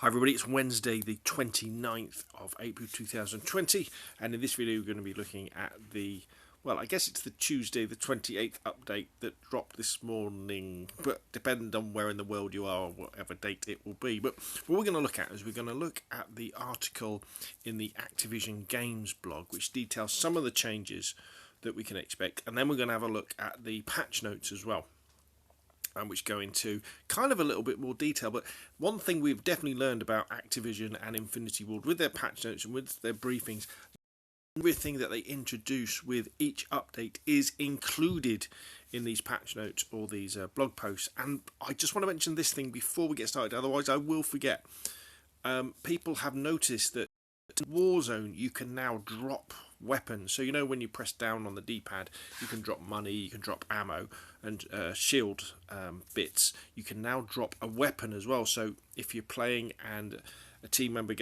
Hi everybody, it's Wednesday the 29th of April 2020, and in this video we're going to be looking at I guess it's the Tuesday the 28th update that dropped this morning, but depending on where in the world you are or whatever date it will be. But what we're going to look at is we're going to look at the article in the Activision Games blog, which details some of the changes that we can expect, and then we're going to have a look at the patch notes as well, which go into kind of a little bit more detail. But one thing we've definitely learned about Activision and Infinity Ward with their patch notes and with their briefings, everything that they introduce with each update is included in these patch notes or these blog posts. And I just want to mention this thing before we get started, otherwise I will forget. People have noticed that in Warzone you can now drop weapons. So you know when you press down on the D-pad you can drop money, you can drop ammo and shield bits. You can now drop a weapon as well, so if you're playing and a team member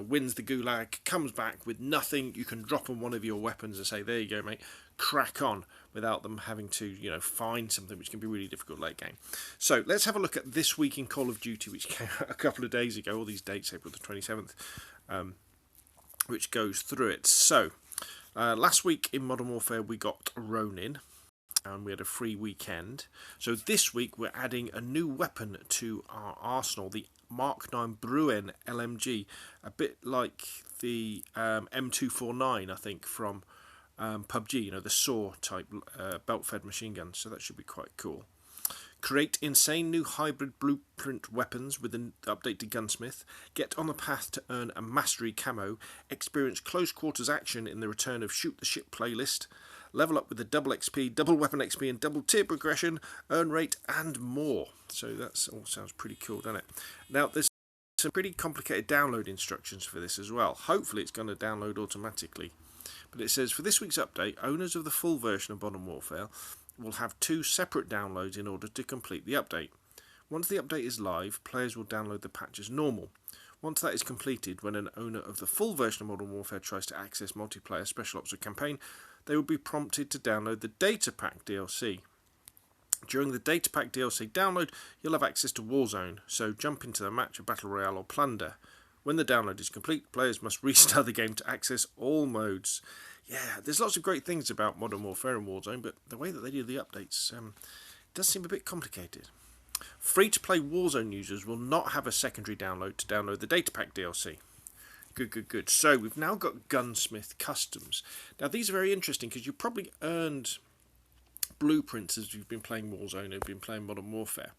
wins the gulag, comes back with nothing, you can drop on one of your weapons and say, there you go mate, crack on, without them having to find something, which can be really difficult late game. So let's have a look at this week in Call of Duty, which came out a couple of days ago. All these dates, April the 27th, which goes through it. So last week in Modern Warfare we got Ronin, and we had a free weekend. So this week we're adding a new weapon to our arsenal, the Mark 9 Bruen LMG, a bit like the M249, I think, from PUBG, the SAW type belt-fed machine gun. So that should be quite cool. Create insane new hybrid blueprint weapons with an update to Gunsmith. Get on the path to earn a mastery camo. Experience close quarters action in the return of Shoot the Ship playlist. Level up with the double XP, double weapon XP and double tier progression, earn rate and more. So that all sounds pretty cool, doesn't it? Now there's some pretty complicated download instructions for this as well. Hopefully it's going to download automatically. But it says, for this week's update, owners of the full version of Modern Warfare will have 2 separate downloads in order to complete the update. Once the update is live, players will download the patch as normal. Once that is completed, when an owner of the full version of Modern Warfare tries to access multiplayer, special ops or campaign, they will be prompted to download the Data Pack DLC. During the Data Pack DLC download, you'll have access to Warzone, so jump into the match of Battle Royale or Plunder. When the download is complete, players must restart the game to access all modes. Yeah, there's lots of great things about Modern Warfare and Warzone, but the way that they do the updates does seem a bit complicated. Free-to-play Warzone users will not have a secondary download to download the Data Pack DLC. Good. So we've now got Gunsmith Customs. Now these are very interesting because you probably earned blueprints as you've been playing Warzone, you've been playing Modern Warfare.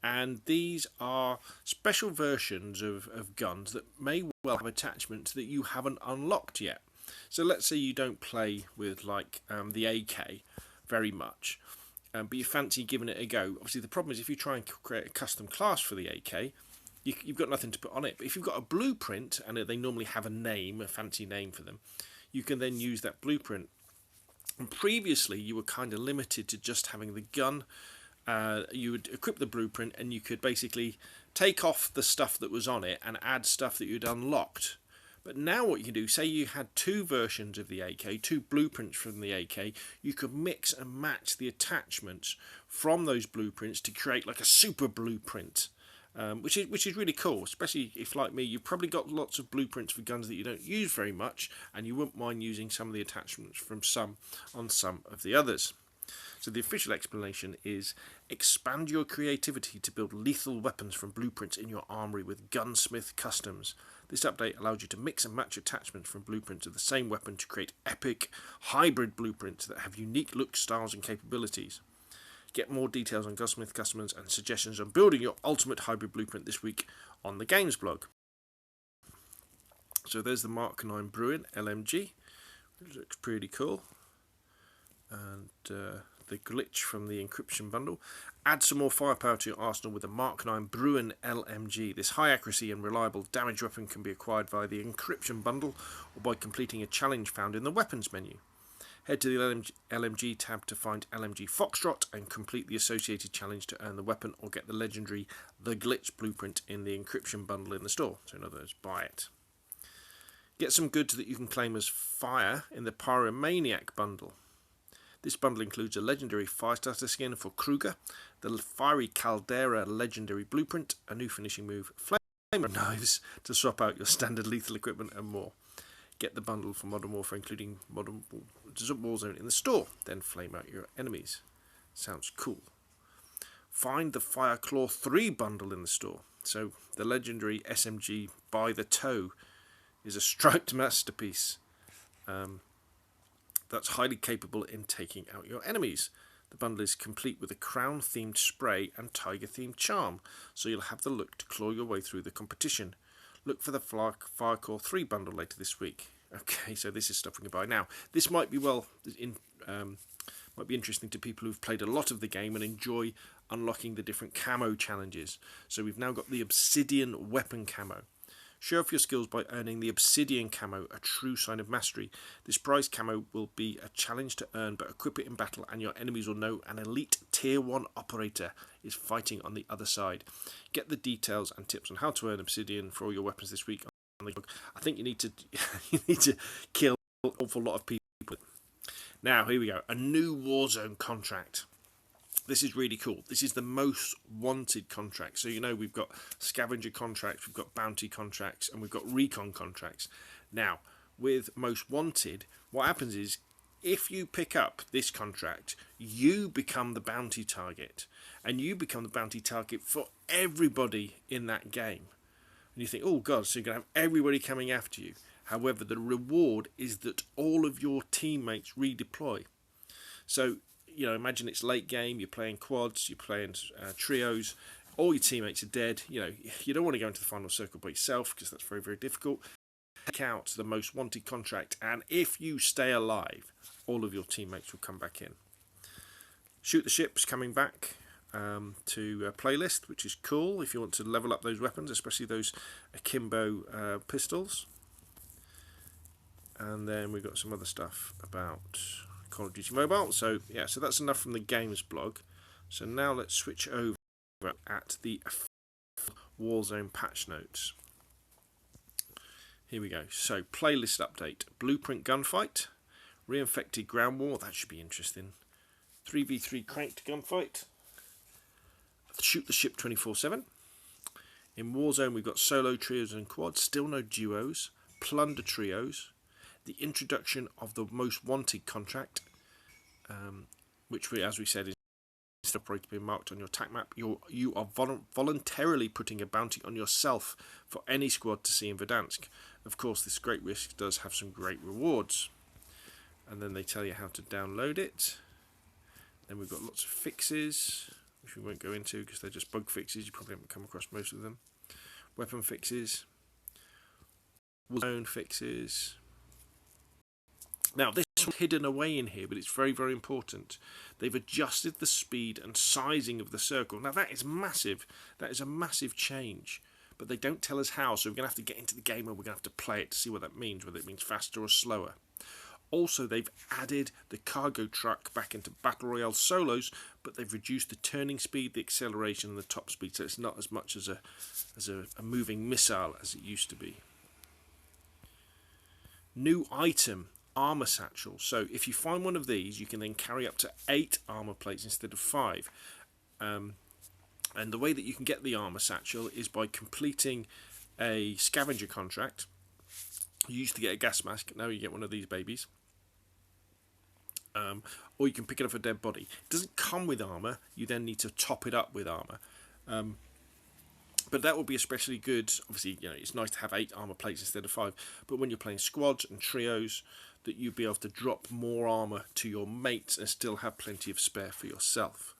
And these are special versions of guns that may well have attachments that you haven't unlocked yet. So let's say you don't play with the AK very much, but you fancy giving it a go. Obviously the problem is if you try and create a custom class for the AK, you've got nothing to put on it. But if you've got a blueprint, and they normally have a fancy name for them, you can then use that blueprint. And previously you were kind of limited to just having the gun. You would equip the blueprint and you could basically take off the stuff that was on it and add stuff that you'd unlocked. But now what you can do, say you had 2 versions of the AK, 2 blueprints from the AK, you could mix and match the attachments from those blueprints to create like a super blueprint, which is really cool, especially if, like me, you've probably got lots of blueprints for guns that you don't use very much, and you wouldn't mind using some of the attachments from some on some of the others. So the official explanation is, expand your creativity to build lethal weapons from blueprints in your armory with Gunsmith Customs. This update allows you to mix and match attachments from blueprints of the same weapon to create epic, hybrid blueprints that have unique looks, styles and capabilities. Get more details on Gunsmith Customs and suggestions on building your ultimate hybrid blueprint this week on the Games blog. So there's the Mark 9 Bruen LMG. It looks pretty cool. And the glitch from the encryption bundle. Add some more firepower to your arsenal with the Mark 9 Bruen LMG. This high accuracy and reliable damage weapon can be acquired via the encryption bundle or by completing a challenge found in the weapons menu. Head to the LMG tab to find LMG Foxtrot and complete the associated challenge to earn the weapon or get the legendary The Glitch blueprint in the encryption bundle in the store. So in other words, buy it. Get some goods that you can claim as fire in the Pyromaniac bundle. This bundle includes a legendary Firestarter skin for Kruger, the Fiery Caldera legendary blueprint, a new finishing move, knives to swap out your standard lethal equipment and more. Get the bundle for Modern Warfare, including Modern Warzone in the store. Then flame out your enemies. Sounds cool. Find the Fireclaw 3 bundle in the store. So the legendary SMG by the toe is a striped masterpiece that's highly capable in taking out your enemies. The bundle is complete with a crown-themed spray and tiger-themed charm, so you'll have the look to claw your way through the competition. Look for the Fireclaw 3 bundle later this week. Okay, so this is stuff we can buy now. This might be might be interesting to people who've played a lot of the game and enjoy unlocking the different camo challenges. So we've now got the Obsidian weapon camo. Show off your skills by earning the Obsidian camo, a true sign of mastery. This prize camo will be a challenge to earn, but equip it in battle and your enemies will know an elite tier 1 operator is fighting on the other side. Get the details and tips on how to earn Obsidian for all your weapons this week. I think you need to kill an awful lot of people. Now, here we go. A new Warzone contract. This is really cool. This is the most wanted contract. So, we've got scavenger contracts, we've got bounty contracts, and we've got recon contracts. Now, with most wanted, what happens is, if you pick up this contract, you become the bounty target. And you become the bounty target for everybody in that game. And you think, oh God, so you're going to have everybody coming after you. However, the reward is that all of your teammates redeploy. So, imagine it's late game, you're playing quads, you're playing trios, all your teammates are dead. You don't want to go into the final circle by yourself because that's very, very difficult. Take out the most wanted contract, and if you stay alive, all of your teammates will come back in. Shoot the ships coming back to a playlist, which is cool if you want to level up those weapons, especially those akimbo pistols. And then we've got some other stuff about Call of Duty Mobile. So that's enough from the games blog. So now let's switch over at the Warzone patch notes. Here we go. So playlist update: Blueprint Gunfight, Reinfected Ground War. That should be interesting. 3v3 Cranked Gunfight. Shoot the Ship 24/7. In Warzone we've got solo, trios and quads. Still no duos. Plunder trios. The introduction of the most wanted contract, which as we said is operator being marked on your attack map. You are voluntarily putting a bounty on yourself for any squad to see in Verdansk. Of course, this great risk does have some great rewards. And then they tell you how to download it. Then we've got lots of fixes, which we won't go into because they're just bug fixes. You probably haven't come across most of them. Weapon fixes, zone fixes. Now, this one's hidden away in here, but it's very, very important. They've adjusted the speed and sizing of the circle. Now, that is massive. That is a massive change. But they don't tell us how, so we're going to have to get into the game and we're going to have to play it to see what that means, whether it means faster or slower. Also, they've added the cargo truck back into Battle Royale solos, but they've reduced the turning speed, the acceleration, and the top speed, so it's not as much as a moving missile as it used to be. New item: armor satchel. So if you find one of these, you can then carry up to 8 armor plates instead of 5. And the way that you can get the armor satchel is by completing a scavenger contract. You used to get a gas mask, now you get one of these babies. Or you can pick it up a dead body. It doesn't come with armor, you then need to top it up with armor. But that will be especially good. Obviously, it's nice to have 8 armor plates instead of 5. But when you're playing squads and trios, that you'll be able to drop more armor to your mates and still have plenty of spare for yourself.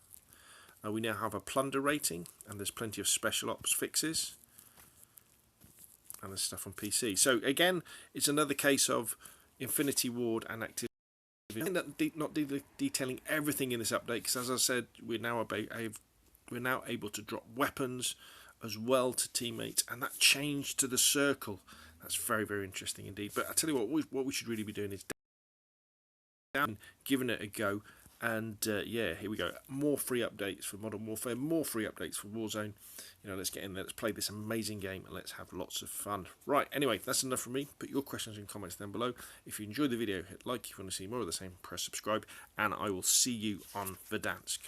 We now have a plunder rating, and there's plenty of special ops fixes. And there's stuff on PC. So again, it's another case of Infinity Ward and activity. Not detailing everything in this update, because as I said, we're now able to drop weapons as well to teammates, and that change to the circle. That's very, very interesting indeed. But I tell you what we should really be doing is giving it a go. And here we go. More free updates for Modern Warfare, more free updates for Warzone. Let's get in there, let's play this amazing game, and let's have lots of fun. Right, anyway, that's enough from me. Put your questions in comments down below. If you enjoyed the video, hit like. If you want to see more of the same, press subscribe, and I will see you on Verdansk.